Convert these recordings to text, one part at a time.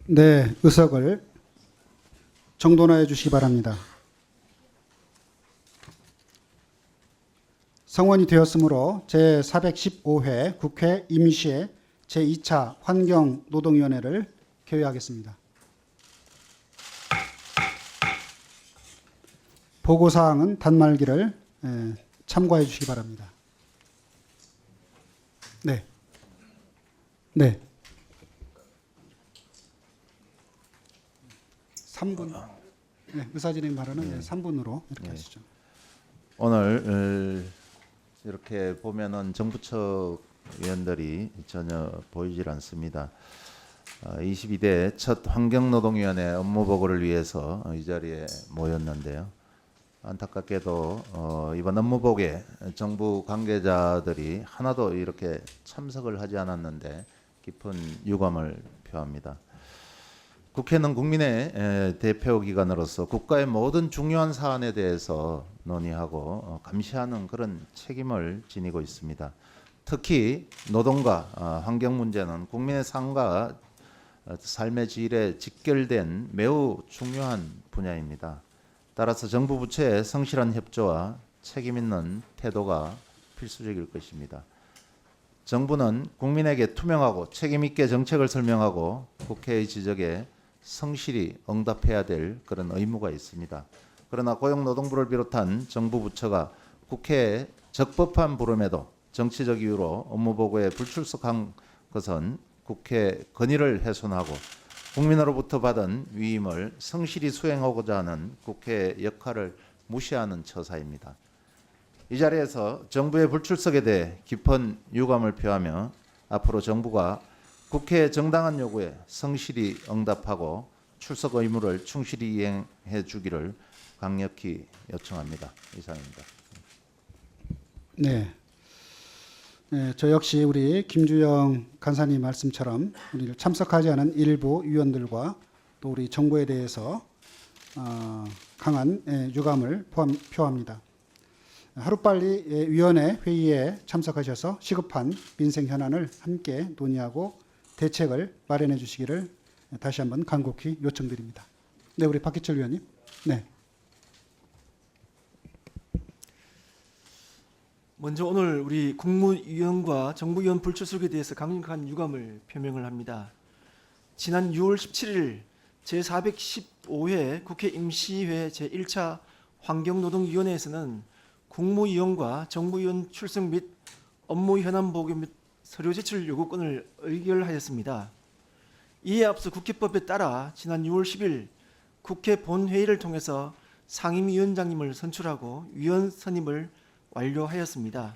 네, 의석을 정돈하여 주시기 바랍니다. 성원이 되었으므로 제415회 국회 임시회 제2차 환경노동위원회를 개회하겠습니다. 보고사항은 단말기를 참고해 주시기 바랍니다. 네. 네. 3분. 네, 의사진행 발언은 3분으로 이렇게 하시죠. 오늘 이렇게 보면은 정부 측 위원들이 전혀 보이질 않습니다. 22대 첫 환경노동위원회 업무보고를 위해서 이 자리에 모였는데요. 안타깝게도 이번 업무보고에 정부 관계자들이 하나도 이렇게 참석을 하지 않았는데 깊은 유감을 표합니다. 국회는 국민의 대표기관으로서 국가의 모든 중요한 사안에 대해서 논의하고 감시하는 그런 책임을 지니고 있습니다. 특히 노동과 환경 문제는 국민의 삶과 삶의 질에 직결된 매우 중요한 분야입니다. 따라서 정부 부처의 성실한 협조와 책임 있는 태도가 필수적일 것입니다. 정부는 국민에게 투명하고 책임 있게 정책을 설명하고 국회의 지적에 성실히 응답해야 될 그런 의무가 있습니다. 그러나 고용노동부를 비롯한 정부 부처가 국회에 적법한 부름에도 정치적 이유로 업무보고에 불출석한 것은 국회 권위를 훼손하고 국민으로부터 받은 위임을 성실히 수행하고자 하는 국회의 역할을 무시하는 처사입니다. 이 자리에서 정부의 불출석에 대해 깊은 유감을 표하며 앞으로 정부가 국회의 정당한 요구에 성실히 응답하고 출석 의무를 충실히 이행해 주기를 강력히 요청합니다. 이상입니다. 네. 네, 저 역시 우리 김주영 간사님 말씀처럼 우리 참석하지 않은 일부 위원들과 또 우리 정부에 대해서 강한 유감을 표합니다. 하루빨리 위원회 회의에 참석하셔서 시급한 민생 현안을 함께 논의하고 대책을 마련해 주시기를 다시 한번 간곡히 요청드립니다. 네, 우리 박기철 위원님. 네. 먼저 오늘 우리 국무위원과 정부위원 불출석에 대해서 강력한 유감을 표명을 합니다. 지난 6월 17일 제415회 국회 임시회 제1차 환경노동위원회에서는 국무위원과 정부위원 출석 및 업무 현안 보고 및 서류 제출 요구권을 의결하였습니다. 이에 앞서 국회법에 따라 지난 6월 10일 국회 본회의를 통해서 상임위원장님을 선출하고 위원 선임을 완료하였습니다.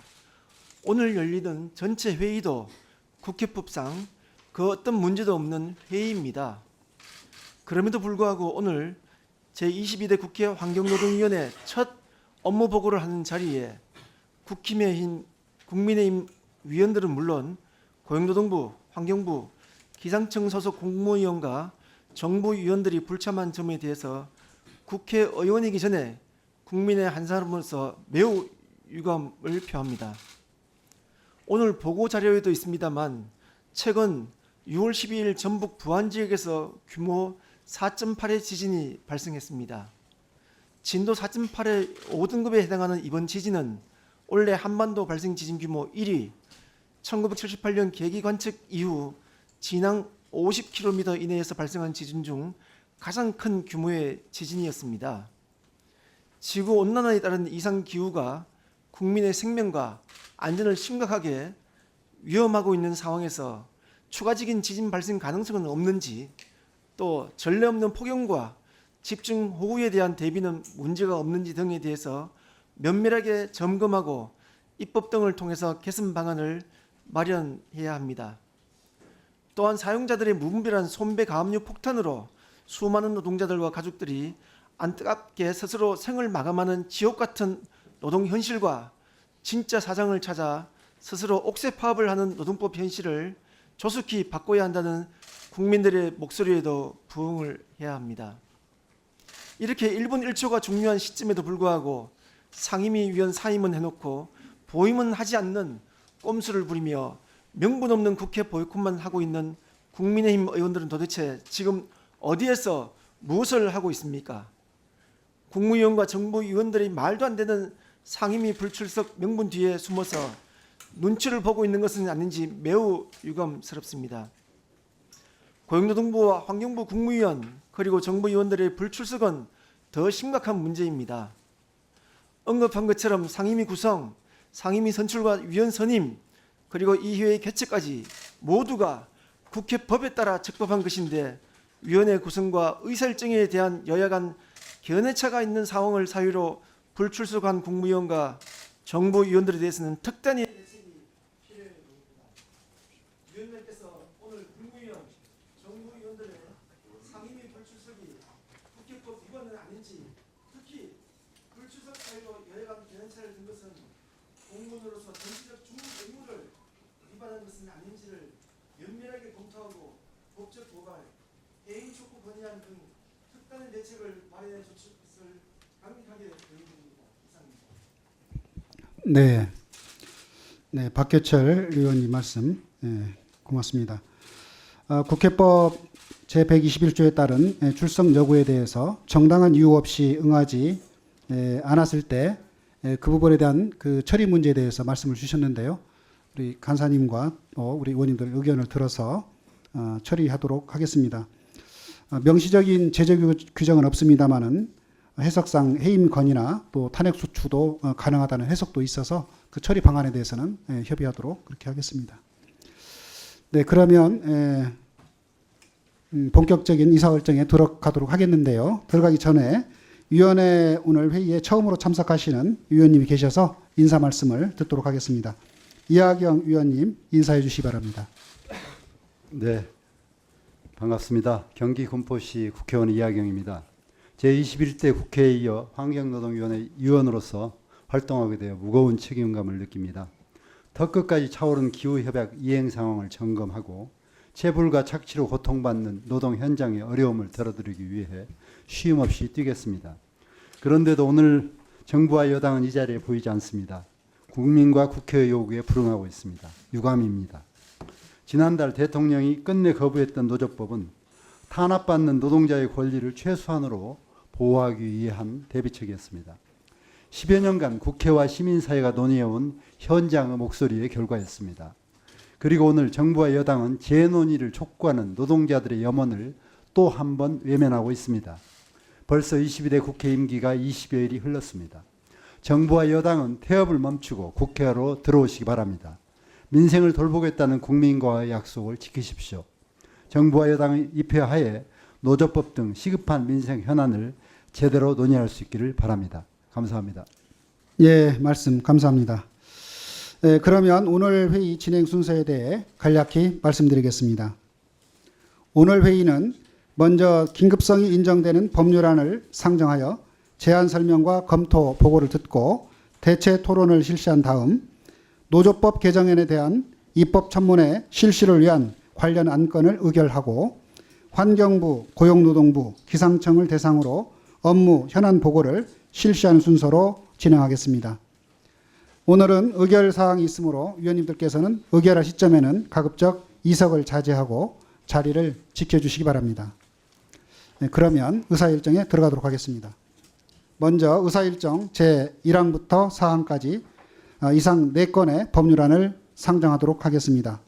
오늘 열리는 전체 회의도 국회법상 그 어떤 문제도 없는 회의입니다. 그럼에도 불구하고 오늘 제22대 국회 환경노동위원회 첫 업무 보고를 하는 자리에 국민의힘 위원들은 물론 고용노동부, 환경부, 기상청 소속 공무위원과 정부 위원들이 불참한 점에 대해서 국회의원이기 전에 국민의 한 사람으로서 매우 유감을 표합니다. 오늘 보고 자료에도 있습니다만 최근 6월 12일 전북 부안 지역에서 규모 4.8의 지진이 발생했습니다. 진도 4.8의 5등급에 해당하는 이번 지진은 올해 한반도 발생 지진 규모 1위, 1978년 계기 관측 이후 진앙 50km 이내에서 발생한 지진 중 가장 큰 규모의 지진이었습니다. 지구온난화에 따른 이상기후가 국민의 생명과 안전을 심각하게 위험하고 있는 상황에서 추가적인 지진 발생 가능성은 없는지, 또 전례 없는 폭염과 집중호우에 대한 대비는 문제가 없는지 등에 대해서 면밀하게 점검하고 입법 등을 통해서 개선 방안을 마련해야 합니다. 또한 사용자들의 무분별한 손배 가압류 폭탄으로 수많은 노동자들과 가족들이 안타깝게 스스로 생을 마감하는 지옥 같은 노동 현실과 진짜 사정을 찾아 스스로 옥새 파업을 하는 노동법 현실을 조속히 바꿔야 한다는 국민들의 목소리에도 부응을 해야 합니다. 이렇게 1분 1초가 중요한 시점에도 불구하고 상임위 위원 사임은 해놓고 보임은 하지 않는 꼼수를 부리며 명분 없는 국회 보이콧만 하고 있는 국민의힘 의원들은 도대체 지금 어디에서 무엇을 하고 있습니까? 국무위원과 정부 위원들이 말도 안 되는 상임위 불출석 명분 뒤에 숨어서 눈치를 보고 있는 것은 아닌지 매우 유감스럽습니다. 고용노동부와 환경부 국무위원 그리고 정부 위원들의 불출석은 더 심각한 문제입니다. 언급한 것처럼 상임위 구성, 상임위 선출과 위원 선임, 그리고 이회의 개최까지 모두가 국회 법에 따라 적법한 것인데 위원회 구성과 의사일정에 대한 여야 간 견해차가 있는 상황을 사유로 불출석한 국무위원과 정부 위원들에 대해서는 특단의 대책이 필요해 보입니다. 위원장께서 오늘 국무위원, 정부 위원들의 상임위 불출석이 국회법 위반은 아닌지, 특히 불출석 사유로 여야 간 견해차를 든 것은 공무원으로서 정치적 중립 의무를 위반한 것은 아닌지를 면밀하게 검토하고 법적 고발, 개인 촉구 건의안 등 특단의 대책을 마련해 줄 것을 강력하게 요구드립니다. 이상입니다. 네, 네, 박교철 의원님 말씀 고맙습니다. 국회법 제121조에 따른 출석 여부에 대해서 정당한 이유 없이 응하지 않았을 때 그 부분에 대한 그 처리 문제에 대해서 말씀을 주셨는데요. 우리 간사님과 우리 의원님들 의견을 들어서 처리하도록 하겠습니다. 명시적인 제재 규정은 없습니다만은 해석상 해임 건의나 또 탄핵 소추도 가능하다는 해석도 있어서 그 처리 방안에 대해서는 협의하도록 그렇게 하겠습니다. 네, 그러면 본격적인 이사일정에 들어가도록 하겠는데요. 들어가기 전에 위원회 오늘 회의에 처음으로 참석하시는 위원님이 계셔서 인사 말씀을 듣도록 하겠습니다. 이하경 위원님 인사해 주시기 바랍니다. 네, 반갑습니다. 경기 군포시 국회의원 이하경입니다. 제21대 국회에 이어 환경노동위원회 위원으로서 활동하게 되어 무거운 책임감을 느낍니다. 더 끝까지 차오른 기후협약 이행 상황을 점검하고 체불과 착취로 고통받는 노동 현장의 어려움을 덜어드리기 위해 쉼 없이 뛰겠습니다. 그런데도 오늘 정부와 여당은 이 자리에 보이지 않습니다. 국민과 국회의 요구에 불응하고 있습니다. 유감입니다. 지난달 대통령이 끝내 거부했던 노조법은 탄압받는 노동자의 권리를 최소한으로 보호하기 위한 대비책이었습니다. 10여 년간 국회와 시민사회가 논의해온 현장의 목소리의 결과였습니다. 그리고 오늘 정부와 여당은 재논의를 촉구하는 노동자들의 염원을 또 한 번 외면하고 있습니다. 벌써 22대 국회 임기가 20여일이 흘렀습니다. 정부와 여당은 태업을 멈추고 국회로 들어오시기 바랍니다. 민생을 돌보겠다는 국민과의 약속을 지키십시오. 정부와 여당의 입회하에 노조법 등 시급한 민생 현안을 제대로 논의할 수 있기를 바랍니다. 감사합니다. 예, 말씀 감사합니다. 그러면 오늘 회의 진행 순서에 대해 간략히 말씀드리겠습니다. 오늘 회의는 먼저 긴급성이 인정되는 법률안을 상정하여 제안 설명과 검토 보고를 듣고 대체 토론을 실시한 다음 노조법 개정안에 대한 입법 청문회 실시를 위한 관련 안건을 의결하고 환경부, 고용노동부, 기상청을 대상으로 업무 현안 보고를 실시하는 순서로 진행하겠습니다. 오늘은 의결 사항이 있으므로 위원님들께서는 의결할 시점에는 가급적 이석을 자제하고 자리를 지켜주시기 바랍니다. 네, 그러면 의사일정에 들어가도록 하겠습니다. 먼저 의사일정 제1항부터 4항까지 이상 4건의 법률안을 상정하도록 하겠습니다.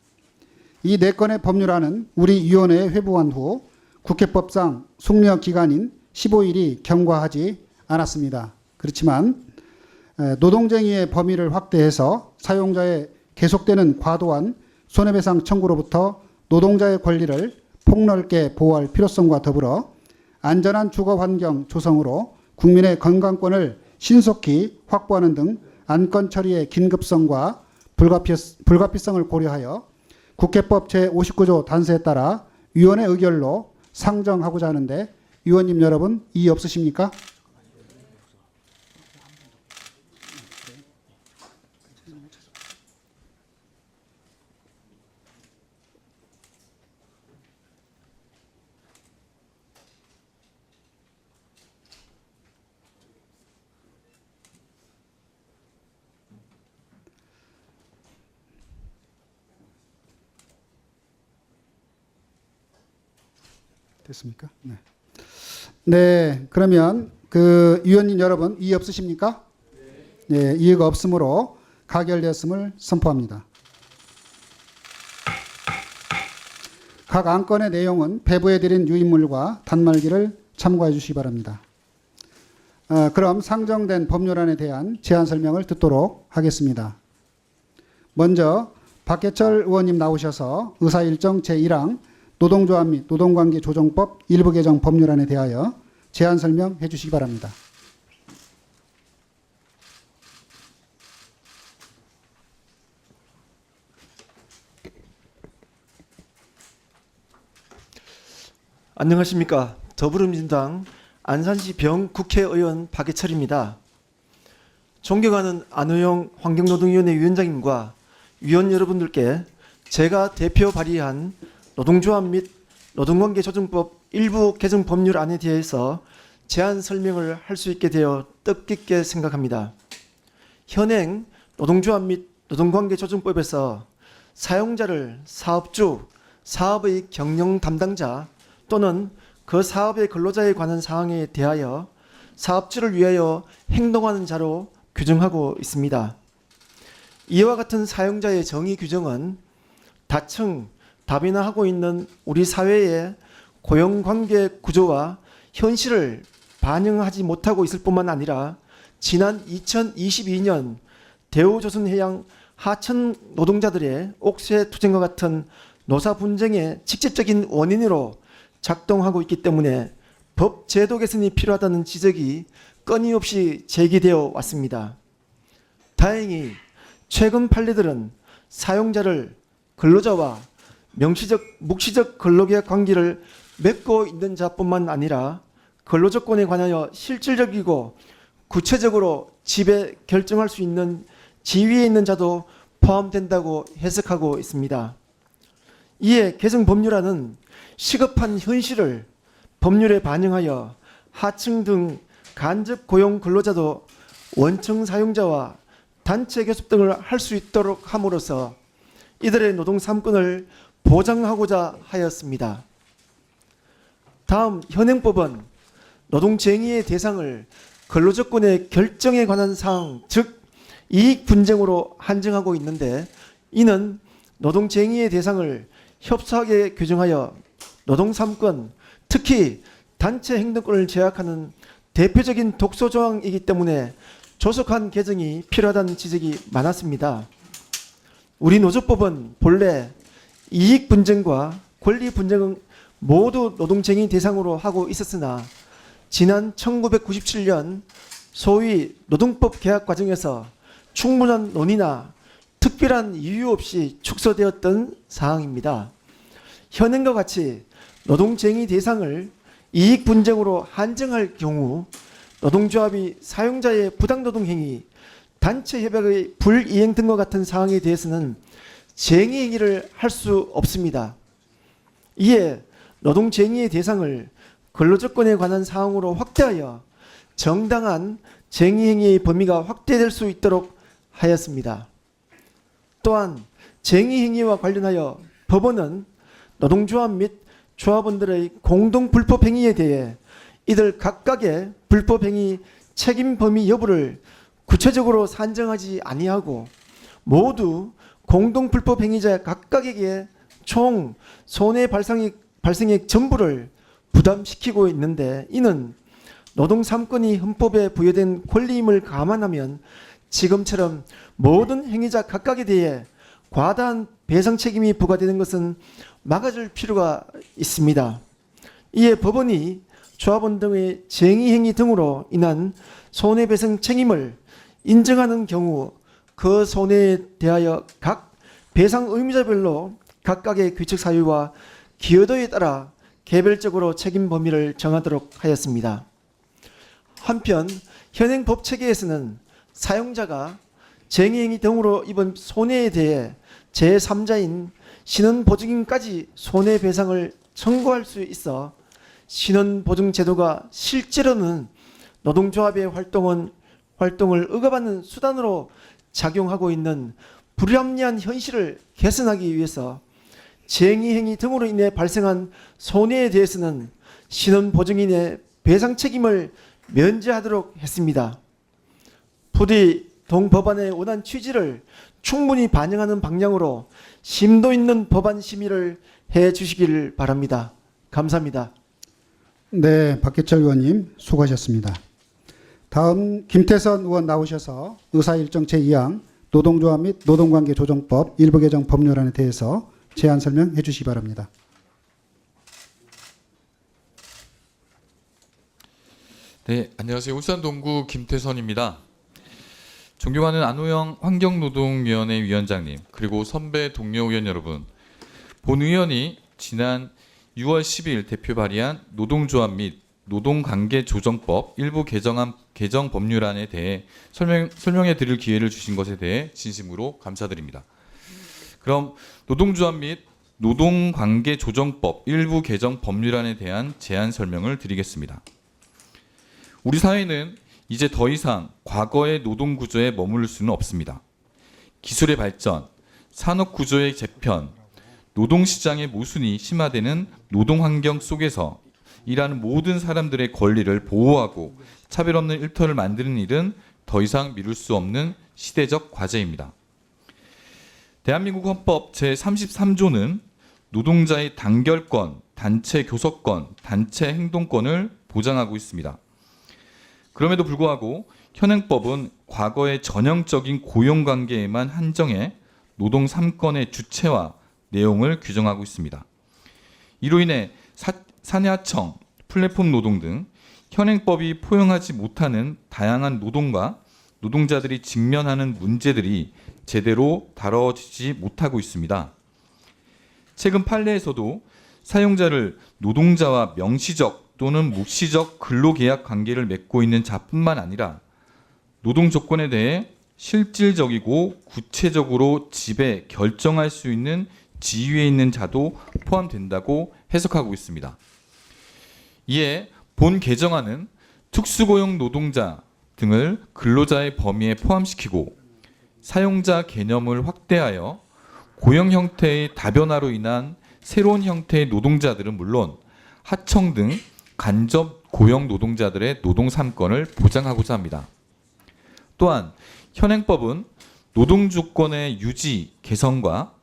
이 4건의 법률안은 우리 위원회에 회부한 후 국회법상 숙려 기간인 15일이 경과하지 않았습니다. 그렇지만 노동쟁의의 범위를 확대해서 사용자의 계속되는 과도한 손해배상 청구로부터 노동자의 권리를 폭넓게 보호할 필요성과 더불어 안전한 주거 환경 조성으로 국민의 건강권을 신속히 확보하는 등 안건 처리의 긴급성과 불가피성을 고려하여 국회법 제59조 단서에 따라 위원회 의결로 상정하고자 하는데 위원님 여러분 이의 없으십니까? 됐습니까? 네. 네, 그러면 그 위원님 여러분 이의 없으십니까? 네, 이의가 없으므로 가결되었음을 선포합니다. 각 안건의 내용은 배부해드린 유인물과 단말기를 참고해 주시기 바랍니다. 그럼 상정된 법률안에 대한 제안 설명을 듣도록 하겠습니다. 먼저 박해철 의원님 나오셔서 의사일정 제1항 노동조합 및 노동관계조정법 일부 개정 법률안에 대하여 제안 설명해 주시기 바랍니다. 안녕하십니까. 더불어민주당 안산시 병 국회의원 박해철입니다. 존경하는 안호영 환경노동위원회 위원장님과 위원 여러분들께 제가 대표 발의한 노동조합 및 노동관계조정법 일부 개정 법률안에 대해서 제안 설명을 할 수 있게 되어 뜻깊게 생각합니다. 현행 노동조합 및 노동관계조정법에서 사용자를 사업주, 사업의 경영 담당자 또는 그 사업의 근로자에 관한 사항에 대하여 사업주를 위하여 행동하는 자로 규정하고 있습니다. 이와 같은 사용자의 정의 규정은 다층 다변화하고 있는 우리 사회의 고용관계 구조와 현실을 반영하지 못하고 있을 뿐만 아니라 지난 2022년 대우조선해양 하천 노동자들의 옥새 투쟁과 같은 노사 분쟁의 직접적인 원인으로 작동하고 있기 때문에 법 제도 개선이 필요하다는 지적이 끊임없이 제기되어 왔습니다. 다행히 최근 판례들은 사용자를 근로자와 명시적, 묵시적 근로계약 관계를 맺고 있는 자뿐만 아니라 근로조건에 관하여 실질적이고 구체적으로 지배 결정할 수 있는 지위에 있는 자도 포함된다고 해석하고 있습니다. 이에 개정 법률안은 시급한 현실을 법률에 반영하여 하층 등 간접 고용 근로자도 원청 사용자와 단체 교섭 등을 할 수 있도록 함으로써 이들의 노동 3권을 보장하고자 하였습니다. 다음 현행법은 노동쟁의의 대상을 근로조건의 결정에 관한 사항, 즉 이익 분쟁으로 한정하고 있는데 이는 노동쟁의의 대상을 협소하게 규정하여 노동 3권, 특히 단체 행동권을 제약하는 대표적인 독소 조항이기 때문에 조속한 개정이 필요하다는 지적이 많았습니다. 우리 노조법은 본래 이익 분쟁과 권리 분쟁은 모두 노동쟁의 대상으로 하고 있었으나 지난 1997년 소위 노동법 개혁 과정에서 충분한 논의나 특별한 이유 없이 축소되었던 사항입니다. 현행과 같이 노동쟁의 대상을 이익 분쟁으로 한정할 경우 노동조합이 사용자의 부당노동 행위, 단체 협약의 불이행 등과 같은 사항에 대해서는 쟁의 행위를 할 수 없습니다. 이에 노동쟁의의 대상을 근로조건에 관한 사항으로 확대하여 정당한 쟁의 행위의 범위가 확대될 수 있도록 하였습니다. 또한 쟁의 행위와 관련하여 법원은 노동조합 및 조합원들의 공동 불법 행위에 대해 이들 각각의 불법 행위 책임 범위 여부를 구체적으로 산정하지 아니하고 모두 공동 불법 행위자 각각에게 총 손해 발생액 전부를 부담시키고 있는데 이는 노동 3권이 헌법에 부여된 권리임을 감안하면 지금처럼 모든 행위자 각각에 대해 과다한 배상 책임이 부과되는 것은 막아줄 필요가 있습니다. 이에 법원이 조합원 등의 쟁의 행위 등으로 인한 손해배상 책임을 인정하는 경우 그 손해에 대하여 각 배상 의무자별로 각각의 규칙 사유와 기여도에 따라 개별적으로 책임 범위를 정하도록 하였습니다. 한편 현행 법 체계에서는 사용자가 쟁의행위 등으로 입은 손해에 대해 제3자인 신원보증인까지 손해배상을 청구할 수 있어 신원보증제도가 실제로는 노동조합의 활동을 억압하는 수단으로 작용하고 있는 불합리한 현실을 개선하기 위해서 쟁의행위 등으로 인해 발생한 손해에 대해서는 신원보증인의 배상 책임을 면제하도록 했습니다. 부디 동법안의 원안 취지를 충분히 반영하는 방향으로 심도 있는 법안 심의를 해 주시길 바랍니다. 감사합니다. 네, 박기철 의원님 수고하셨습니다. 다음 김태선 의원 나오셔서 의사일정 제2항 노동조합 및 노동관계조정법 일부 개정 법률안에 대해서 제안 설명해 주시기 바랍니다. 네, 안녕하세요. 울산 동구 김태선입니다. 존경하는 안호영 환경노동위원회 위원장님, 그리고 선배 동료 의원 여러분, 본 의원이 지난 6월 10일 대표 발의한 노동조합 및 노동관계조정법 일부 개정 법률안에 대해 설명해 드릴 기회를 주신 것에 대해 진심으로 감사드립니다. 그럼 노동조합 및 노동관계조정법 일부 개정 법률안에 대한 제안 설명을 드리겠습니다. 우리 사회는 이제 더 이상 과거의 노동구조에 머무를 수는 없습니다. 기술의 발전, 산업구조의 재편, 노동시장의 모순이 심화되는 노동환경 속에서 일하는 모든 사람들의 권리를 보호하고 차별 없는 일터를 만드는 일은 더 이상 미룰 수 없는 시대적 과제입니다. 대한민국 헌법 제33조는 노동자의 단결권, 단체 교섭권, 단체 행동권을 보장하고 있습니다. 그럼에도 불구하고 현행법은 과거의 전형적인 고용관계에만 한정해 노동 3권의 주체와 내용을 규정하고 있습니다. 이로 인해 산야청, 플랫폼 노동 등 현행법이 포용하지 못하는 다양한 노동과 노동자들이 직면하는 문제들이 제대로 다뤄지지 못하고 있습니다. 최근 판례에서도 사용자를 노동자와 명시적 또는 묵시적 근로계약 관계를 맺고 있는 자뿐만 아니라 노동 조건에 대해 실질적이고 구체적으로 지배, 결정할 수 있는 지위에 있는 자도 포함된다고 해석하고 있습니다. 이에 본 개정안은 특수고용 노동자 등을 근로자의 범위에 포함시키고 사용자 개념을 확대하여 고용 형태의 다변화로 인한 새로운 형태의 노동자들은 물론 하청 등 간접 고용 노동자들의 노동 3권을 보장하고자 합니다. 또한 현행법은 노동 조건의 유지, 개선과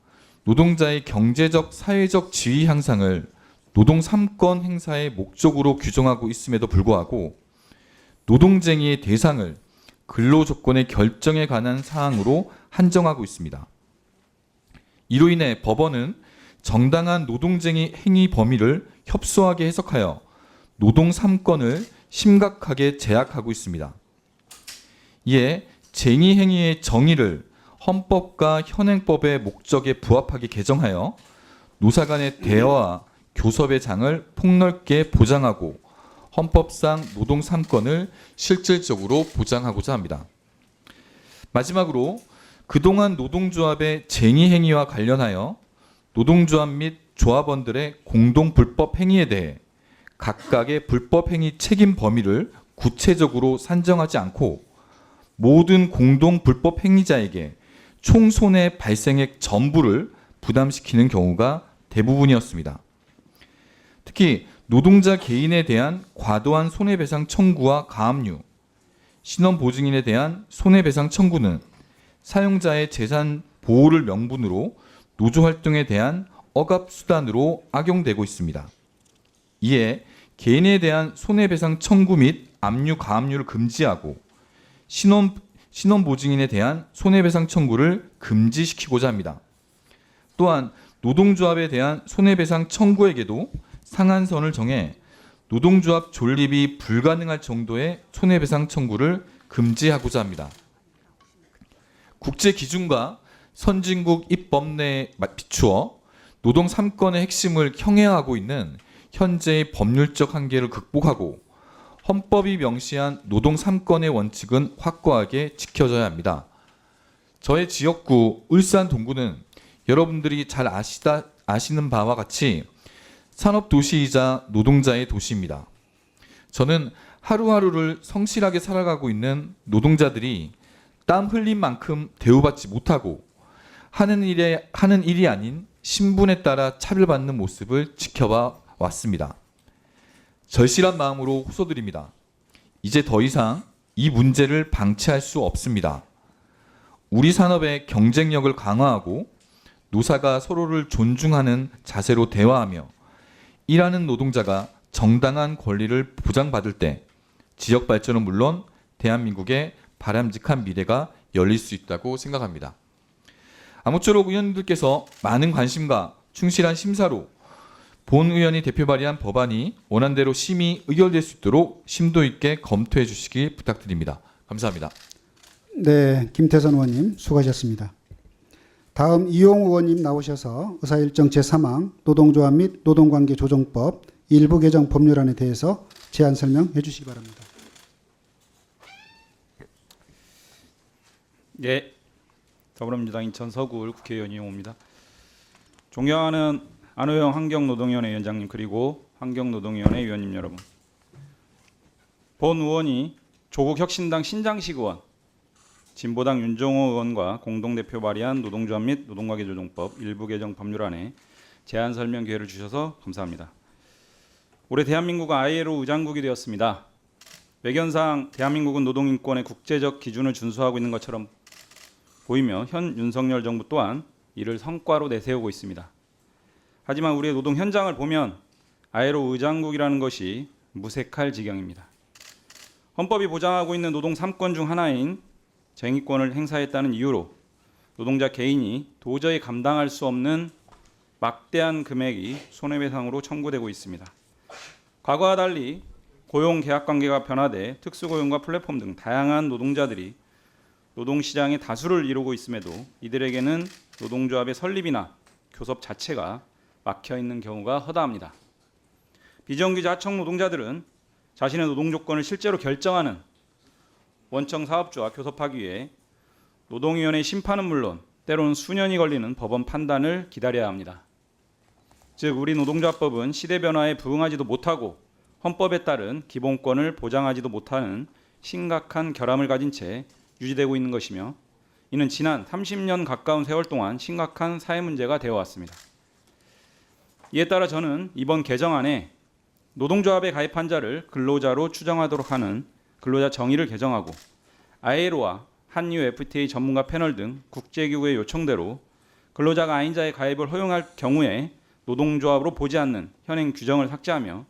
노동자의 경제적, 사회적 지위 향상을 노동 3권 행사의 목적으로 규정하고 있음에도 불구하고 노동쟁의의 대상을 근로 조건의 결정에 관한 사항으로 한정하고 있습니다. 이로 인해 법원은 정당한 노동쟁의 행위 범위를 협소하게 해석하여 노동 3권을 심각하게 제약하고 있습니다. 이에 쟁의 행위의 정의를 헌법과 현행법의 목적에 부합하게 개정하여 노사 간의 대화와 교섭의 장을 폭넓게 보장하고 헌법상 노동 3권을 실질적으로 보장하고자 합니다. 마지막으로 그동안 노동조합의 쟁의 행위와 관련하여 노동조합 및 조합원들의 공동 불법 행위에 대해 각각의 불법 행위 책임 범위를 구체적으로 산정하지 않고 모든 공동 불법 행위자에게 총 손해 발생액 전부를 부담시키는 경우가 대부분이었습니다. 특히 노동자 개인에 대한 과도한 손해배상 청구와 가압류, 신원보증인에 대한 손해배상 청구는 사용자의 재산 보호를 명분으로 노조활동에 대한 억압수단으로 악용되고 있습니다. 이에 개인에 대한 손해배상 청구 및 압류, 가압류를 금지하고 신원보증인에 대한 손해배상 청구를 금지시키고자 합니다. 또한 노동조합에 대한 손해배상 청구에게도 상한선을 정해 노동조합 존립이 불가능할 정도의 손해배상 청구를 금지하고자 합니다. 국제 기준과 선진국 입법 내에 비추어 노동 3권의 핵심을 형해하고 있는 현재의 법률적 한계를 극복하고 헌법이 명시한 노동 3권의 원칙은 확고하게 지켜져야 합니다. 저의 지역구 울산 동구는 여러분들이 잘 아시는 바와 같이 산업도시이자 노동자의 도시입니다. 저는 하루하루를 성실하게 살아가고 있는 노동자들이 땀 흘린 만큼 대우받지 못하고 하는 일이 아닌 신분에 따라 차별받는 모습을 지켜봐 왔습니다. 절실한 마음으로 호소드립니다. 이제 더 이상 이 문제를 방치할 수 없습니다. 우리 산업의 경쟁력을 강화하고 노사가 서로를 존중하는 자세로 대화하며 일하는 노동자가 정당한 권리를 보장받을 때 지역 발전은 물론 대한민국의 바람직한 미래가 열릴 수 있다고 생각합니다. 아무쪼록 의원님들께서 많은 관심과 충실한 심사로 본 의원이 대표 발의한 법안이 원안대로 심의 의결될 수 있도록 심도 있게 검토해 주시길 부탁드립니다. 감사합니다. 네, 김태선 의원님 수고하셨습니다. 다음 이용 의원님 나오셔서 의사일정 제3항 노동조합 및 노동관계조정법 일부 개정 법률안에 대해서 제안 설명해 주시기 바랍니다. 네, 더불어민주당 인천 서구을 국회의원 이용호입니다. 존경하는 안호영 환경노동위원회 위원장님 그리고 환경노동위원회 위원님 여러분, 본 의원이 조국혁신당 신장식 의원, 진보당 윤종호 의원과 공동대표 발의한 노동조합 및 노동관계조정법 일부 개정 법률안에 제안 설명 기회를 주셔서 감사합니다. 올해 대한민국은 ILO 의장국이 되었습니다. 외견상 대한민국은 노동인권의 국제적 기준을 준수하고 있는 것처럼 보이며 현 윤석열 정부 또한 이를 성과로 내세우고 있습니다. 하지만 우리의 노동 현장을 보면 ILO 의장국이라는 것이 무색할 지경입니다. 헌법이 보장하고 있는 노동 3권 중 하나인 쟁의권을 행사했다는 이유로 노동자 개인이 도저히 감당할 수 없는 막대한 금액이 손해배상으로 청구되고 있습니다. 과거와 달리 고용 계약 관계가 변화돼 특수고용과 플랫폼 등 다양한 노동자들이 노동시장의 다수를 이루고 있음에도 이들에게는 노동조합의 설립이나 교섭 자체가 막혀있는 경우가 허다합니다. 비정규직 하청 노동자들은 자신의 노동 조건을 실제로 결정하는 원청 사업주와 교섭하기 위해 노동위원회 심판은 물론 때로는 수년이 걸리는 법원 판단을 기다려야 합니다. 즉 우리 노동조합법은 시대 변화에 부응하지도 못하고 헌법에 따른 기본권을 보장하지도 못하는 심각한 결함을 가진 채 유지되고 있는 것이며 이는 지난 30년 가까운 세월 동안 심각한 사회 문제가 되어 왔습니다. 이에 따라 저는 이번 개정안에 노동조합에 가입한 자를 근로자로 추정하도록 하는 근로자 정의를 개정하고 ILO와 한유 FTA 전문가 패널 등 국제기구의 요청대로 근로자가 아닌 자의 가입을 허용할 경우에 노동조합으로 보지 않는 현행 규정을 삭제하며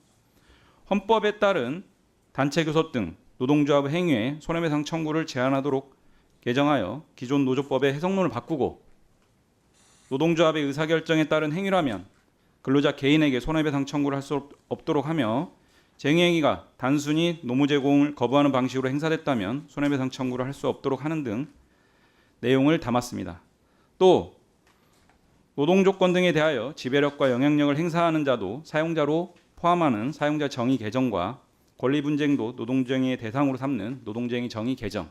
헌법에 따른 단체 교섭 등 노동조합의 행위에 손해배상 청구를 제한하도록 개정하여 기존 노조법의 해석론을 바꾸고 노동조합의 의사결정에 따른 행위라면 근로자 개인에게 손해배상 청구를 할 수 없도록 하며 쟁의행위가 단순히 노무 제공을 거부하는 방식으로 행사됐다면 손해배상 청구를 할 수 없도록 하는 등 내용을 담았습니다. 또 노동조건 등에 대하여 지배력과 영향력을 행사하는 자도 사용자로 포함하는 사용자 정의 개정과 권리 분쟁도 노동쟁의의 대상으로 삼는 노동쟁의 정의 개정,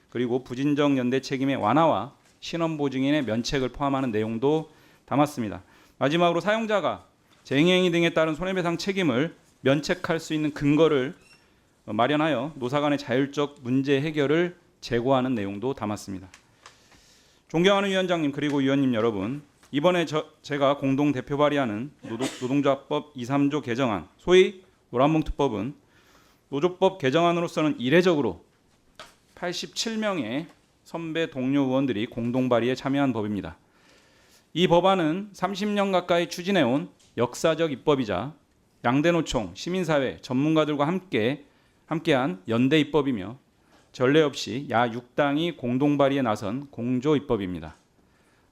그리고 부진정 연대 책임의 완화와 신원보증인의 면책을 포함하는 내용도 담았습니다. 마지막으로 사용자가 쟁의행위 등에 따른 손해배상 책임을 면책할 수 있는 근거를 마련하여 노사 간의 자율적 문제 해결을 제고하는 내용도 담았습니다. 존경하는 위원장님 그리고 위원님 여러분, 이번에 제가 공동 대표 발의하는 노동조합법 2, 3조 개정안, 소위 노란봉투법은 노조법 개정안으로서는 이례적으로 87명의 선배 동료 의원들이 공동 발의에 참여한 법입니다. 이 법안은 30년 가까이 추진해온 역사적 입법이자 양대노총, 시민사회, 전문가들과 함께한 연대 입법이며 전례 없이 야 6당이 공동 발의에 나선 공조 입법입니다.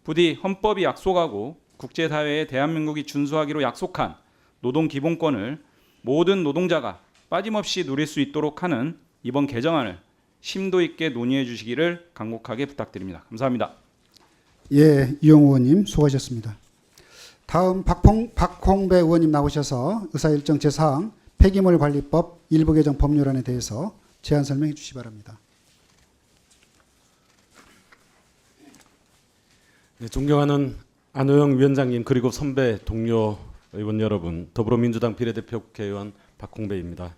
부디 헌법이 약속하고 국제사회에 대한민국이 준수하기로 약속한 노동 기본권을 모든 노동자가 빠짐없이 누릴 수 있도록 하는 이번 개정안을 심도 있게 논의해 주시기를 간곡하게 부탁드립니다. 감사합니다. 예, 이용 의원님 수고하셨습니다. 다음 박홍배 의원님 나오셔서 의사일정 제4항 폐기물 관리법 일부 개정 법률안에 대해서 제안 설명해 주시기 바랍니다. 네, 존경하는 안호영 위원장님 그리고 선배 동료 의원 여러분, 더불어민주당 비례대표 국회의원 박홍배입니다.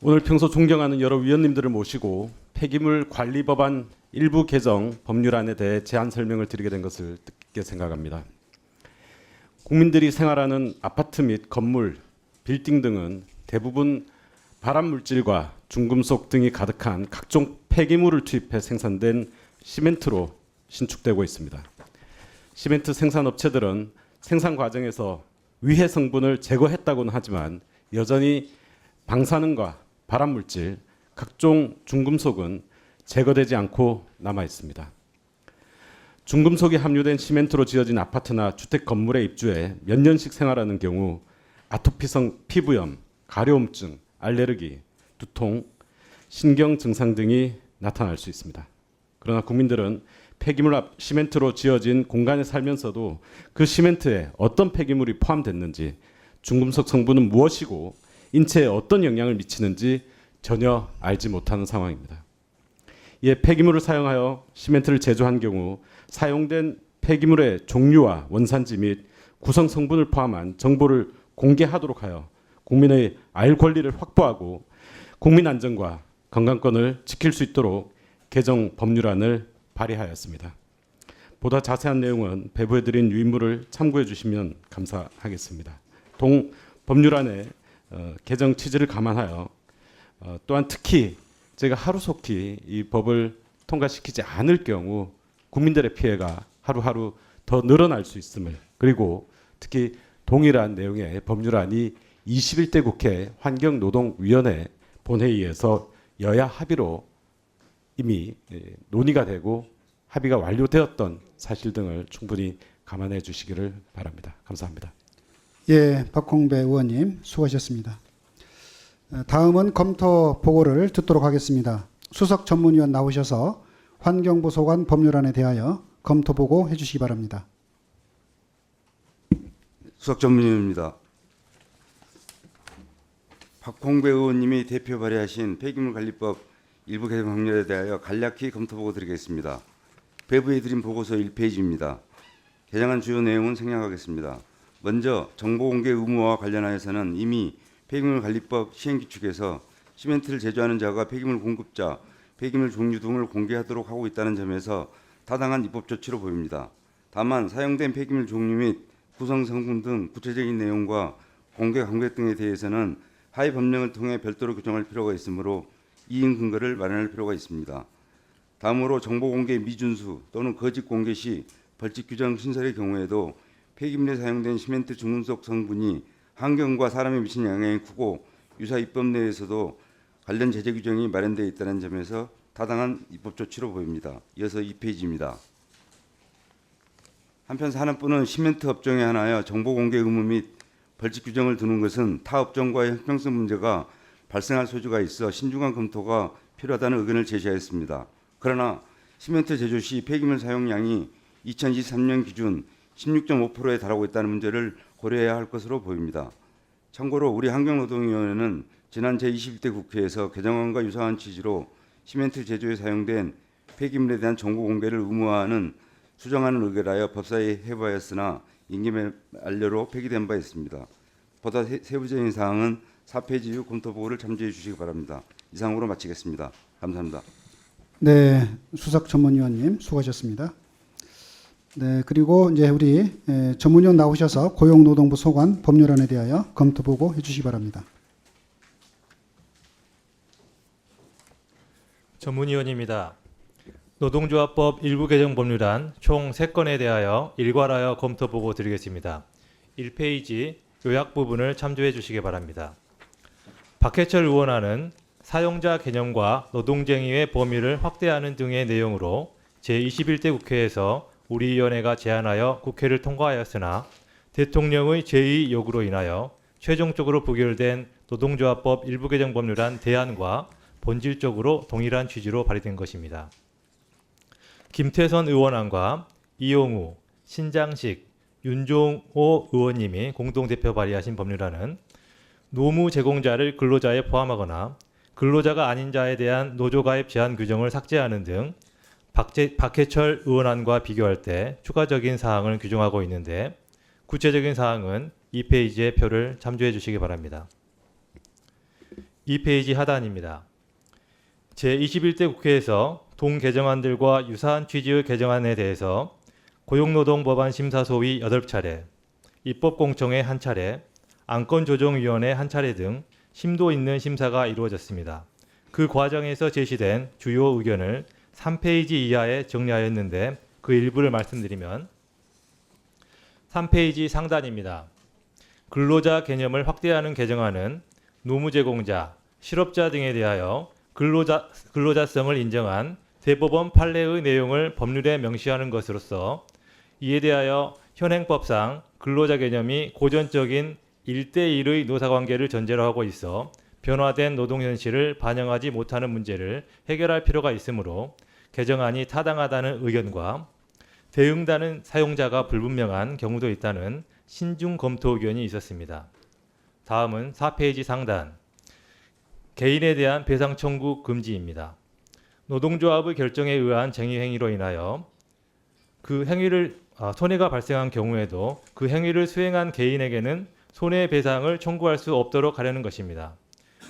오늘 평소 존경하는 여러 위원님들을 모시고 폐기물 관리법안 일부 개정 법률안에 대해 제안 설명을 드리게 된 것을 뜻깊게 생각합니다. 국민들이 생활하는 아파트 및 건물, 빌딩 등은 대부분 발암물질과 중금속 등이 가득한 각종 폐기물을 투입해 생산된 시멘트로 신축되고 있습니다. 시멘트 생산업체들은 생산 과정에서 위해 성분을 제거했다고는 하지만 여전히 방사능과 발암물질, 각종 중금속은 제거되지 않고 남아 있습니다. 중금속이 함유된 시멘트로 지어진 아파트나 주택 건물에 입주해 몇 년씩 생활하는 경우 아토피성 피부염, 가려움증, 알레르기, 두통, 신경 증상 등이 나타날 수 있습니다. 그러나 국민들은 폐기물 앞 시멘트로 지어진 공간에 살면서도 그 시멘트에 어떤 폐기물이 포함됐는지, 중금속 성분은 무엇이고 인체에 어떤 영향을 미치는지 전혀 알지 못하는 상황입니다. 이에 폐기물을 사용하여 시멘트를 제조한 경우 사용된 폐기물의 종류와 원산지 및 구성 성분을 포함한 정보를 공개하도록 하여 국민의 알 권리를 확보하고 국민 안전과 건강권을 지킬 수 있도록 개정 법률안을 발의하였습니다. 보다 자세한 내용은 배부해드린 유인물을 참고해 주시면 감사하겠습니다. 동 법률안의 개정 취지를 감안하여 또한 특히 제가 하루속히 이 법을 통과시키지 않을 경우 국민들의 피해가 하루하루 더 늘어날 수 있음을, 그리고 특히 동일한 내용의 법률안이 21대 국회 환경노동위원회 본회의에서 여야 합의로 이미 논의가 되고 합의가 완료되었던 사실 등을 충분히 감안해 주시기를 바랍니다. 감사합니다. 예, 박홍배 의원님 수고하셨습니다. 다음은 검토 보고를 듣도록 하겠습니다. 수석 전문위원 나오셔서 환경부 소관 법률안에 대하여 검토 보고 해주시기 바랍니다. 수석 전문위원입니다. 박홍배 의원님이 대표 발의하신 폐기물관리법 일부 개정 방법에 대하여 간략히 검토 보고 드리겠습니다. 배부해드린 보고서 1페이지입니다. 개정안 주요 내용은 생략하겠습니다. 먼저 정보공개 의무화와 관련하여서는 이미 폐기물관리법 시행규칙에서 시멘트를 제조하는 자가 폐기물 공급자, 폐기물 종류 등을 공개하도록 하고 있다는 점에서 타당한 입법 조치로 보입니다. 다만 사용된 폐기물 종류 및 구성 성분 등 구체적인 내용과 공개 감각 등에 대해서는 하위 법령을 통해 별도로 규정할 필요가 있으므로 이인 근거를 마련할 필요가 있습니다. 다음으로 정보공개 미준수 또는 거짓 공개 시 벌칙 규정 신설의 경우에도 폐기물에 사용된 시멘트 중금속 성분이 환경과 사람에 미치는 영향이 크고 유사 입법 내에서도 관련 제재 규정이 마련되어 있다는 점에서 타당한 입법 조치로 보입니다. 이어서 2페이지입니다. 한편 산업부는 시멘트 업종에 한하여 정보공개 의무 및 벌칙 규정을 두는 것은 타 업종과의 형평성 문제가 발생할 소지가 있어 신중한 검토가 필요하다는 의견을 제시하였습니다. 그러나 시멘트 제조 시 폐기물 사용량이 2023년 기준 16.5%에 달하고 있다는 문제를 고려해야 할 것으로 보입니다. 참고로 우리 환경노동위원회는 지난 제21대 국회에서 개정안과 유사한 취지로 시멘트 제조에 사용된 폐기물에 대한 정보 공개를 의무화하는 수정안을 의결하여 법사위에 해부하였으나 임기 만료로 폐기된 바 있습니다. 보다 세부적인 사항은 4페이지 후 검토 보고를 참조해 주시기 바랍니다. 이상으로 마치겠습니다. 감사합니다. 네, 수석 전문위원님 수고하셨습니다. 네, 그리고 이제 우리 전문위원 나오셔서 고용노동부 소관 법률안에 대하여 검토 보고 해주시기 바랍니다. 전문위원입니다. 노동조합법 일부 개정 법률안 총 3건에 대하여 일괄하여 검토 보고 드리겠습니다. 1페이지 요약 부분을 참조해 주시기 바랍니다. 박해철 의원안은 사용자 개념과 노동쟁의의 범위를 확대하는 등의 내용으로 제21대 국회에서 우리 위원회가 제안하여 국회를 통과하였으나 대통령의 제2 요구로 인하여 최종적으로 부결된 노동조합법 일부 개정 법률안 대안과 본질적으로 동일한 취지로 발의된 것입니다. 김태선 의원안과 이용우, 신장식, 윤종호 의원님이 공동대표 발의하신 법률안은 노무 제공자를 근로자에 포함하거나 근로자가 아닌 자에 대한 노조가입 제한 규정을 삭제하는 등 박해철 의원안과 비교할 때 추가적인 사항을 규정하고 있는데 구체적인 사항은 2페이지의 표를 참조해 주시기 바랍니다. 2페이지 하단입니다. 제21대 국회에서 동 개정안들과 유사한 취지의 개정안에 대해서 고용노동법안 심사 소위 8차례, 입법공청회 한 차례, 안건조정위원회 한 차례 등 심도 있는 심사가 이루어졌습니다. 그 과정에서 제시된 주요 의견을 3페이지 이하에 정리하였는데 그 일부를 말씀드리면 3페이지 상단입니다. 근로자 개념을 확대하는 개정안은 노무제공자, 실업자 등에 대하여 근로자성을 인정한 대법원 판례의 내용을 법률에 명시하는 것으로서 이에 대하여 현행법상 근로자 개념이 고전적인 1대1의 노사관계를 전제로 하고 있어 변화된 노동 현실을 반영하지 못하는 문제를 해결할 필요가 있으므로 개정안이 타당하다는 의견과 대응다는 사용자가 불분명한 경우도 있다는 신중 검토 의견이 있었습니다. 다음은 4페이지 상단 개인에 대한 배상 청구 금지입니다. 노동조합의 결정에 의한 쟁의 행위로 인하여 그 행위를 손해가 발생한 경우에도 그 행위를 수행한 개인에게는 손해배상을 청구할 수 없도록 하려는 것입니다.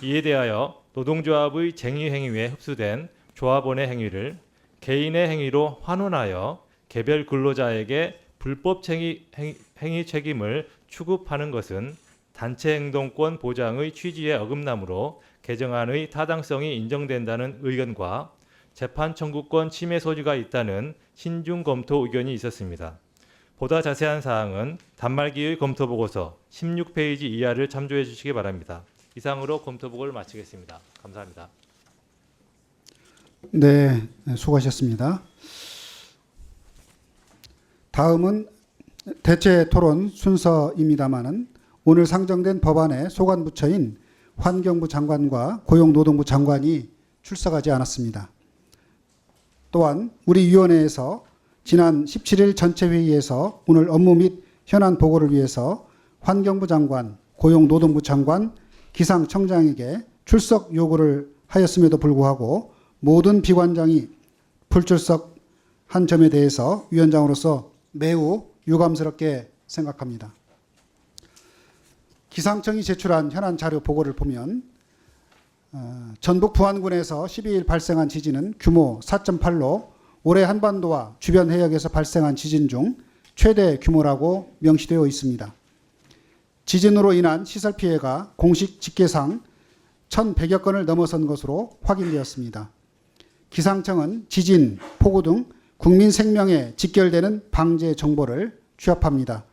이에 대하여 노동조합의 쟁의 행위에 흡수된 조합원의 행위를 개인의 행위로 환원하여 개별 근로자에게 불법 행위 책임을 추급하는 것은 단체행동권 보장의 취지에 어긋나므로 개정안의 타당성이 인정된다는 의견과 재판 청구권 침해 소지가 있다는 신중 검토 의견이 있었습니다. 보다 자세한 사항은 단말기의 검토 보고서 16페이지 이하를 참조해 주시기 바랍니다. 이상으로 검토 보고를 마치겠습니다. 감사합니다. 네, 수고하셨습니다. 다음은 대체 토론 순서입니다마는 오늘 상정된 법안의 소관부처인 환경부 장관과 고용노동부 장관이 출석하지 않았습니다. 또한 우리 위원회에서 지난 17일 전체 회의에서 오늘 업무 및 현안 보고를 위해서 환경부 장관, 고용노동부 장관, 기상청장에게 출석 요구를 하였음에도 불구하고 모든 비관장이 불출석한 점에 대해서 위원장으로서 매우 유감스럽게 생각합니다. 기상청이 제출한 현안 자료 보고를 보면 전북 부안군에서 12일 발생한 지진은 규모 4.8로 올해 한반도와 주변 해역에서 발생한 지진 중 최대 규모라고 명시되어 있습니다. 지진으로 인한 시설 피해가 공식 집계상 1,100여 건을 넘어선 것으로 확인되었습니다. 기상청은 지진, 폭우 등 국민 생명에 직결되는 방제 정보를 취합합니다.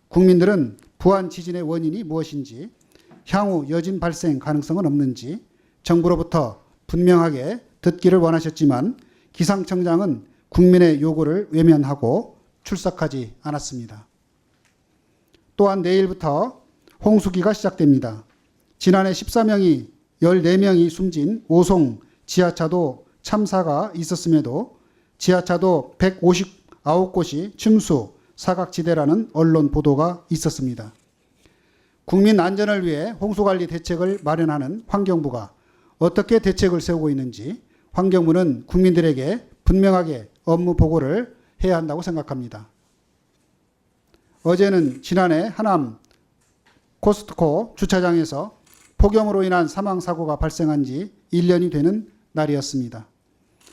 국민들은 부안 지진의 원인이 무엇인지, 향후 여진 발생 가능성은 없는지 정부로부터 분명하게 듣기를 원하셨지만 기상청장은 국민의 요구를 외면하고 출석하지 않았습니다. 또한 내일부터 홍수기가 시작됩니다. 지난해 14명이 14명이 숨진 오송 지하차도 참사가 있었음에도 지하차도 159곳이 침수, 사각지대라는 언론 보도가 있었습니다. 국민 안전을 위해 홍수관리 대책을 마련하는 환경부가 어떻게 대책을 세우고 있는지 환경부는 국민들에게 분명하게 업무 보고를 해야 한다고 생각합니다. 어제는 지난해 하남 코스트코 주차장에서 폭염으로 인한 사망사고가 발생한 지 1년이 되는 날이었습니다.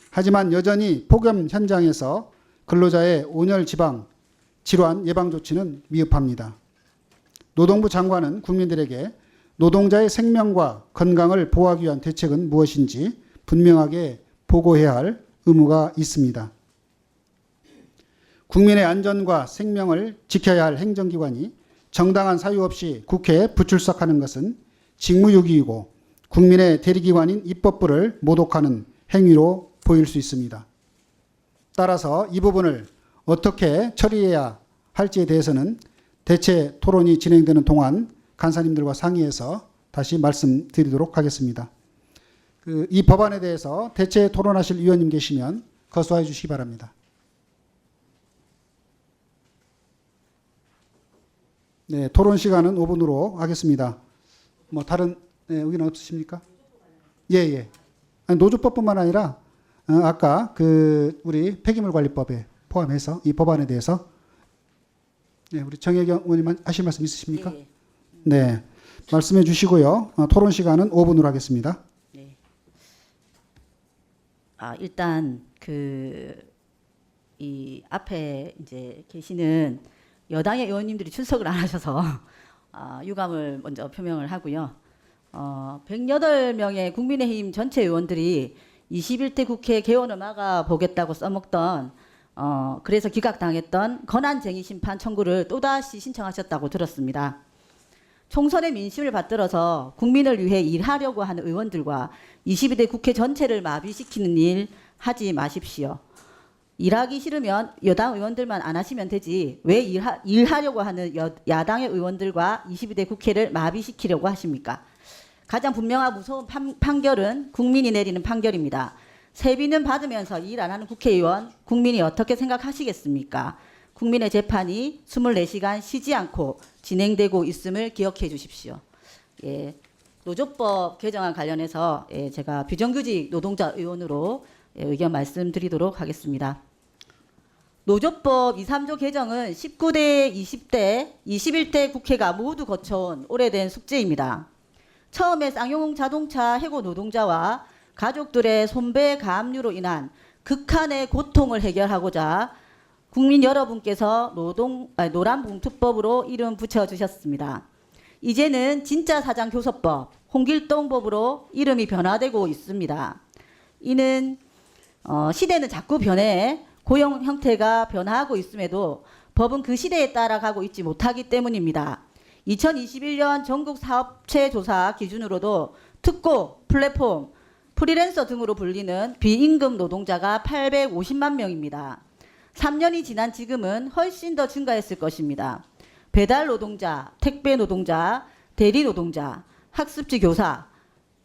하지만 여전히 폭염 현장에서 근로자의 온열 지방 질환 예방 조치는 미흡합니다. 노동부 장관은 국민들에게 노동자의 생명과 건강을 보호하기 위한 대책은 무엇인지 분명하게 보고해야 할 의무가 있습니다. 국민의 안전과 생명을 지켜야 할 행정기관이 정당한 사유 없이 국회에 불출석하는 것은 직무유기이고 국민의 대리기관인 입법부를 모독하는 행위로 보일 수 있습니다. 따라서 이 부분을 어떻게 처리해야 할지에 대해서는 대체 토론이 진행되는 동안 간사님들과 상의해서 다시 말씀드리도록 하겠습니다. 이 법안에 대해서 대체 토론하실 위원님 계시면 거수해 주시기 바랍니다. 네, 토론 시간은 5분으로 하겠습니다. 뭐 다른 의견 없으십니까? 예. 아니, 노조법뿐만 아니라 아까 우리 폐기물관리법에 포함해서 이 법안에 대해서 우리 정혜경 의원님 하실 말씀 있으십니까? 예. 네, 말씀해 주시고요. 토론 시간은 5분으로 하겠습니다. 네. 일단 이 앞에 이제 계시는 여당의 의원님들이 출석을 안 하셔서 유감을 먼저 표명을 하고요. 108명의 국민의힘 전체 의원들이 21대 국회 개원을 막아보겠다고 써먹던 그래서 기각당했던 권한쟁의 심판 청구를 또다시 신청하셨다고 들었습니다. 총선의 민심을 받들어서 국민을 위해 일하려고 하는 의원들과 22대 국회 전체를 마비시키는 일 하지 마십시오. 일하기 싫으면 여당 의원들만 안 하시면 되지 왜 일하려고 하는 야당의 의원들과 22대 국회를 마비시키려고 하십니까? 가장 분명하고 무서운 판결은 국민이 내리는 판결입니다. 세비는 받으면서 일 안 하는 국회의원 국민이 어떻게 생각하시겠습니까? 국민의 재판이 24시간 쉬지 않고 진행되고 있음을 기억해 주십시오. 예, 노조법 개정안 관련해서 제가 비정규직 노동자 의원으로 의견 말씀드리도록 하겠습니다. 노조법 2, 3조 개정은 19대, 20대, 21대 국회가 모두 거쳐온 오래된 숙제입니다. 처음에 쌍용 자동차 해고 노동자와 가족들의 손배 가압류로 인한 극한의 고통을 해결하고자 국민 여러분께서 노란봉투법으로 이름 붙여주셨습니다. 이제는 진짜 사장교섭법, 홍길동법으로 이름이 변화되고 있습니다. 이는 시대는 자꾸 변해 고용 형태가 변화하고 있음에도 법은 그 시대에 따라가고 있지 못하기 때문입니다. 2021년 전국 사업체 조사 기준으로도 특고, 플랫폼, 프리랜서 등으로 불리는 비임금 노동자가 850만 명입니다. 3년이 지난 지금은 훨씬 더 증가했을 것입니다. 배달 노동자, 택배 노동자, 대리 노동자, 학습지 교사,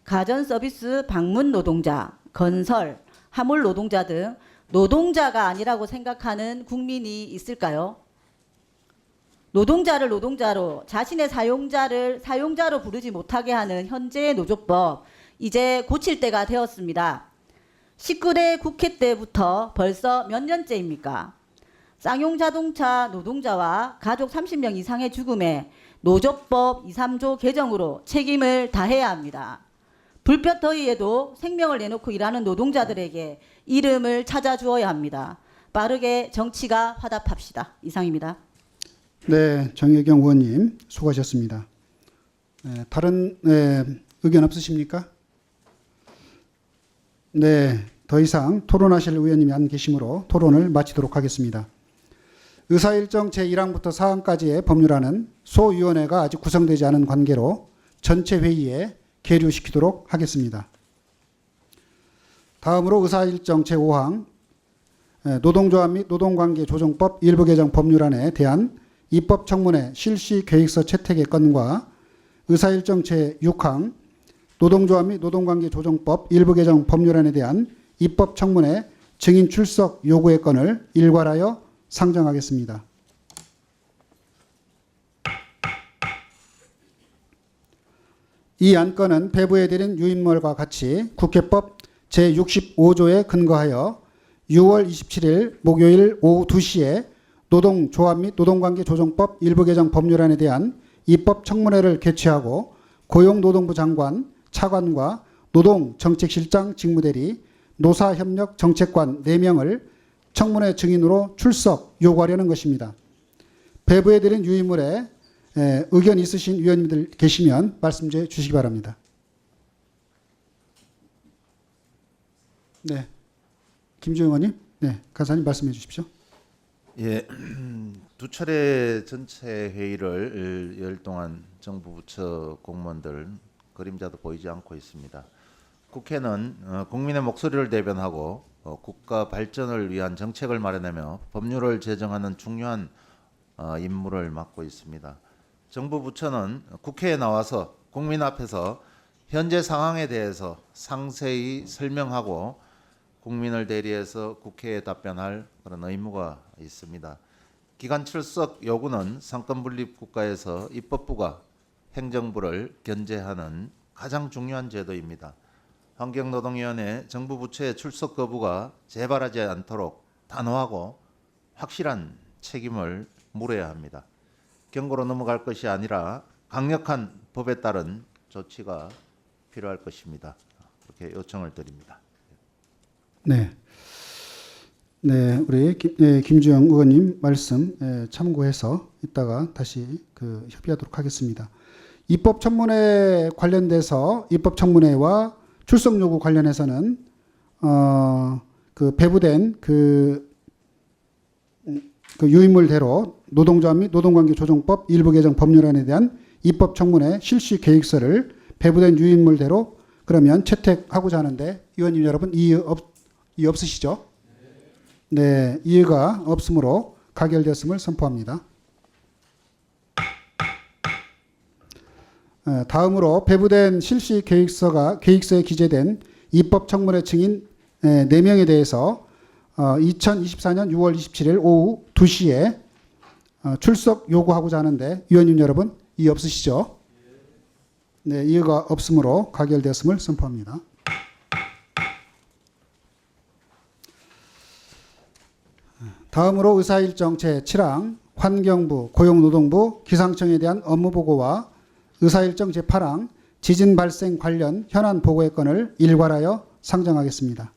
가전 서비스 방문 노동자, 건설, 화물 노동자 등 노동자가 아니라고 생각하는 국민이 있을까요? 노동자를 노동자로, 자신의 사용자를 사용자로 부르지 못하게 하는 현재의 노조법, 이제 고칠 때가 되었습니다. 19대 국회 때부터 벌써 몇 년째입니까? 쌍용 자동차 노동자와 가족 30명 이상의 죽음에 노조법 2, 3조 개정으로 책임을 다해야 합니다. 불볕 더위에도 생명을 내놓고 일하는 노동자들에게 이름을 찾아주어야 합니다. 빠르게 정치가 화답합시다. 이상입니다. 네, 정혜경 의원님 수고하셨습니다. 다른 의견 없으십니까? 네, 더 이상 토론하실 의원님이 안 계시므로 토론을 마치도록 하겠습니다. 의사일정 제1항부터 4항까지의 법률안은 소위원회가 아직 구성되지 않은 관계로 전체 회의에 계류시키도록 하겠습니다. 다음으로 의사일정 제5항 노동조합 및 노동관계조정법 일부 개정 법률안에 대한 입법청문회 실시 계획서 채택의 건과 의사일정 제6항 노동조합 및 노동관계조정법 일부 개정 법률안에 대한 입법청문회 증인 출석 요구의 건을 일괄하여 상정하겠습니다. 이 안건은 배부해드린 유인물과 같이 국회법 제65조에 근거하여 6월 27일 목요일 오후 2시에 노동조합 및 노동관계조정법 일부 개정 법률안에 대한 입법청문회를 개최하고 고용노동부 장관, 차관과 노동정책실장 직무대리, 노사협력정책관 4명을 청문회 증인으로 출석 요구하려는 것입니다. 배부해드린 유인물에 의견 있으신 위원님들 계시면 말씀해 주시기 바랍니다. 네, 김주영 의원님, 네, 간사님 말씀해 주십시오. 예, 두 차례 전체 회의를 열 동안 정부 부처 공무원들 그림자도 보이지 않고 있습니다. 국회는 국민의 목소리를 대변하고 국가 발전을 위한 정책을 마련하며 법률을 제정하는 중요한 임무를 맡고 있습니다. 정부 부처는 국회에 나와서 국민 앞에서 현재 상황에 대해서 상세히 설명하고 국민을 대리해서 국회에 답변할 그런 의무가 있습니다. 기관 출석 요구는 상권 분립 국가에서 입법부가 행정부를 견제하는 가장 중요한 제도입니다. 환경노동위원회 정부 부처의 출석 거부가 재발하지 않도록 단호하고 확실한 책임을 물어야 합니다. 경고로 넘어갈 것이 아니라 강력한 법에 따른 조치가 필요할 것입니다. 그렇게 요청을 드립니다. 네. 네, 우리 김주영 의원님 말씀 참고해서 이따가 다시 협의하도록 하겠습니다. 입법 청문회 관련돼서 입법 청문회와 출석 요구 관련해서는 배부된 유인물대로 노동조합 및 노동관계조정법 일부 개정 법률안에 대한 입법 청문회 실시 계획서를 배부된 유인물대로 그러면 채택하고자 하는데 의원님 여러분 이의 없으시죠? 네, 이의가 없으므로 가결되었음을 선포합니다. 다음으로 배부된 실시 계획서에 기재된 입법 청문회 증인 4명에 대해서 2024년 6월 27일 오후 2시에 출석 요구하고자 하는데 의원님 여러분 이의 없으시죠? 네, 이의가 없으므로 가결되었음을 선포합니다. 다음으로 의사일정 제7항 환경부, 고용노동부, 기상청에 대한 업무보고와 의사일정 제8항 지진 발생 관련 현안 보고의 건을 일괄하여 상정하겠습니다.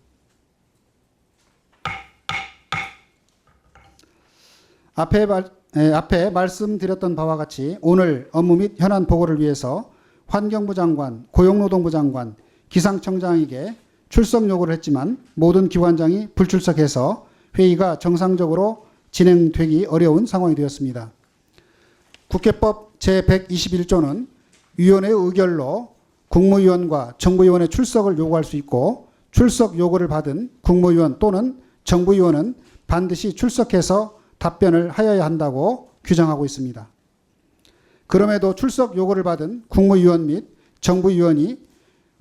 앞에 말씀드렸던 바와 같이 오늘 업무 및 현안 보고를 위해서 환경부 장관, 고용노동부 장관, 기상청장에게 출석 요구를 했지만 모든 기관장이 불출석해서 회의가 정상적으로 진행되기 어려운 상황이 되었습니다. 국회법 제121조는 위원회의 의결로 국무위원과 정부위원의 출석을 요구할 수 있고 출석 요구를 받은 국무위원 또는 정부위원은 반드시 출석해서 답변을 하여야 한다고 규정하고 있습니다. 그럼에도 출석 요구를 받은 국무위원 및 정부위원이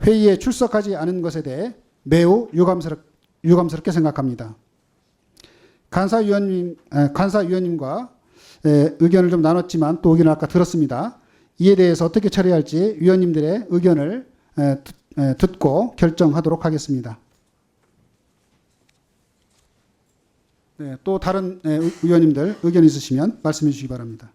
회의에 출석하지 않은 것에 대해 매우 유감스럽게 생각합니다. 간사위원님과 의견을 좀 나눴지만 또 의견을 아까 들었습니다. 이에 대해서 어떻게 처리할지 위원님들의 의견을 듣고 결정하도록 하겠습니다. 네, 또 다른 의원님들 의견 있으시면 말씀해 주시기 바랍니다.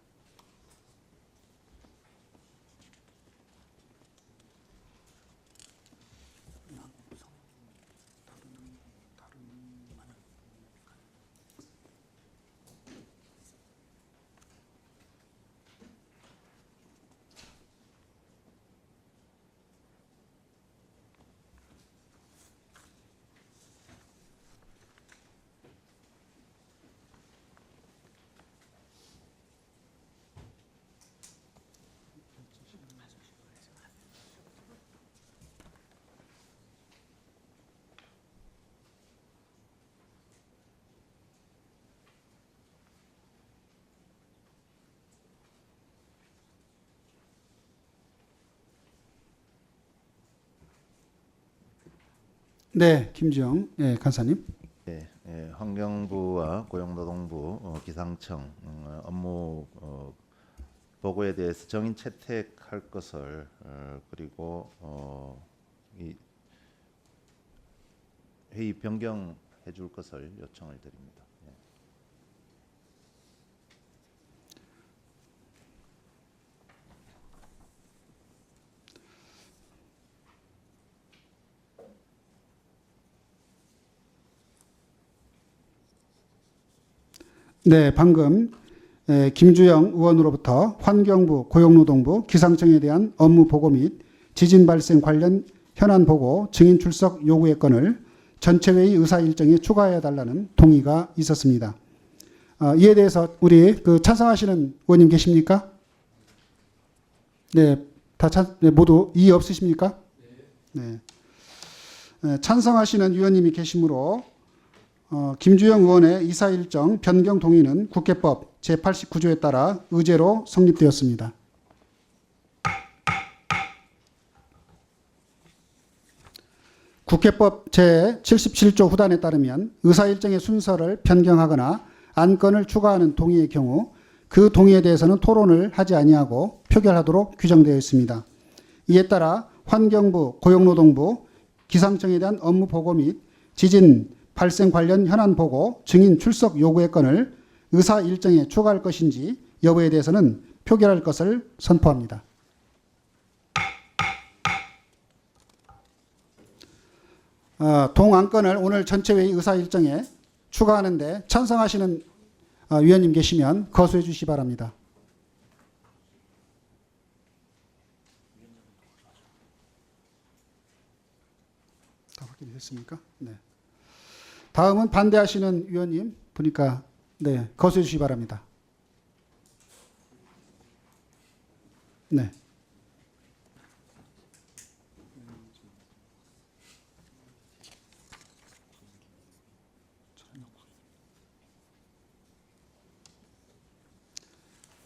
네, 김주영 간사님. 환경부와 고용노동부, 기상청 업무 보고에 대해서 정인 채택할 것을 그리고 이 회의 변경해 줄 것을 요청을 드립니다. 네, 방금 김주영 의원으로부터 환경부, 고용노동부, 기상청에 대한 업무 보고 및 지진 발생 관련 현안 보고 증인 출석 요구의 건을 전체 회의 의사 일정에 추가해 달라는 동의가 있었습니다. 이에 대해서 우리 찬성하시는 의원님 계십니까? 네, 모두 이의 없으십니까? 네. 찬성하시는 위원님이 계시므로 김주영 의원의 이사 일정 변경 동의는 국회법 제89조에 따라 의제로 성립되었습니다. 국회법 제77조 후단에 따르면 의사 일정의 순서를 변경하거나 안건을 추가하는 동의의 경우 그 동의에 대해서는 토론을 하지 아니하고 표결하도록 규정되어 있습니다. 이에 따라 환경부, 고용노동부, 기상청에 대한 업무 보고 및 지진 발생 관련 현안 보고 증인 출석 요구의 건을 의사 일정에 추가할 것인지 여부에 대해서는 표결할 것을 선포합니다. 동안건을 오늘 전체 회의 의사 일정에 추가하는데 찬성하시는 위원님 계시면 거수해 주시기 바랍니다. 다 확인이 됐습니까? 네. 다음은 반대하시는 위원님 보니까 네, 거수해 주시기 바랍니다. 네.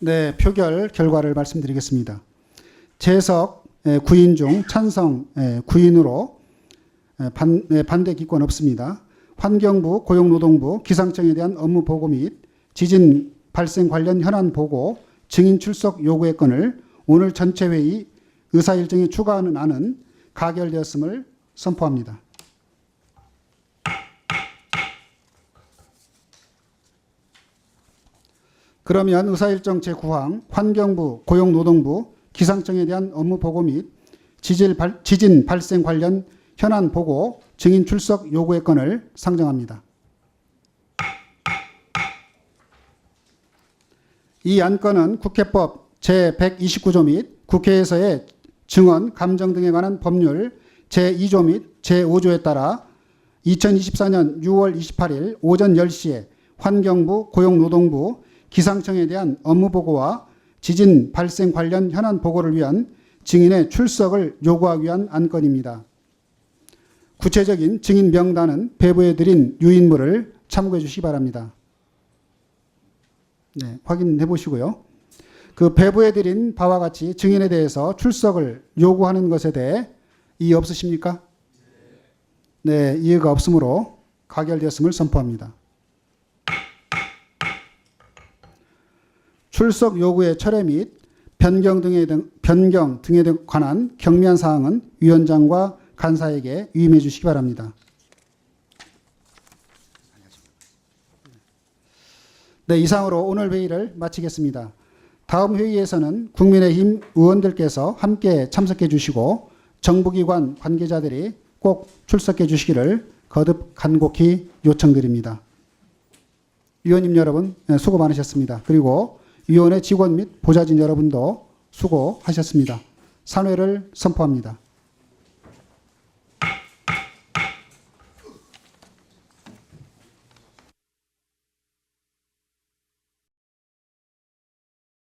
네, 표결 결과를 말씀드리겠습니다. 재석 9인 중 찬성 9인으로 반대 기권 없습니다. 환경부, 고용노동부, 기상청에 대한 업무 보고 및 지진 발생 관련 현안 보고, 증인 출석 요구의 건을 오늘 전체 회의 의사 일정에 추가하는 안은 가결되었음을 선포합니다. 그러면 의사일정 제9항 환경부, 고용노동부, 기상청에 대한 업무 보고 및 지진 발생 관련 현안 보고, 증인 출석 요구의 건을 상정합니다. 이 안건은 국회법 제129조 및 국회에서의 증언, 감정 등에 관한 법률 제2조 및 제5조에 따라 2024년 6월 28일 오전 10시에 환경부, 고용노동부, 기상청에 대한 업무 보고와 지진 발생 관련 현안 보고를 위한 증인의 출석을 요구하기 위한 안건입니다. 구체적인 증인 명단은 배부해 드린 유인물을 참고해 주시기 바랍니다. 네, 확인해 보시고요. 그 배부해 드린 바와 같이 증인에 대해서 출석을 요구하는 것에 대해 이의 없으십니까? 네, 이의가 없으므로 가결되었음을 선포합니다. 출석 요구의 철회 및 변경 등에 관한 경미한 사항은 위원장과 간사에게 위임해 주시기 바랍니다. 네, 이상으로 오늘 회의를 마치겠습니다. 다음 회의에서는 국민의힘 의원들께서 함께 참석해 주시고 정부기관 관계자들이 꼭 출석해 주시기를 거듭 간곡히 요청드립니다. 위원님 여러분 수고 많으셨습니다. 그리고 위원회 직원 및 보좌진 여러분도 수고하셨습니다. 산회를 선포합니다.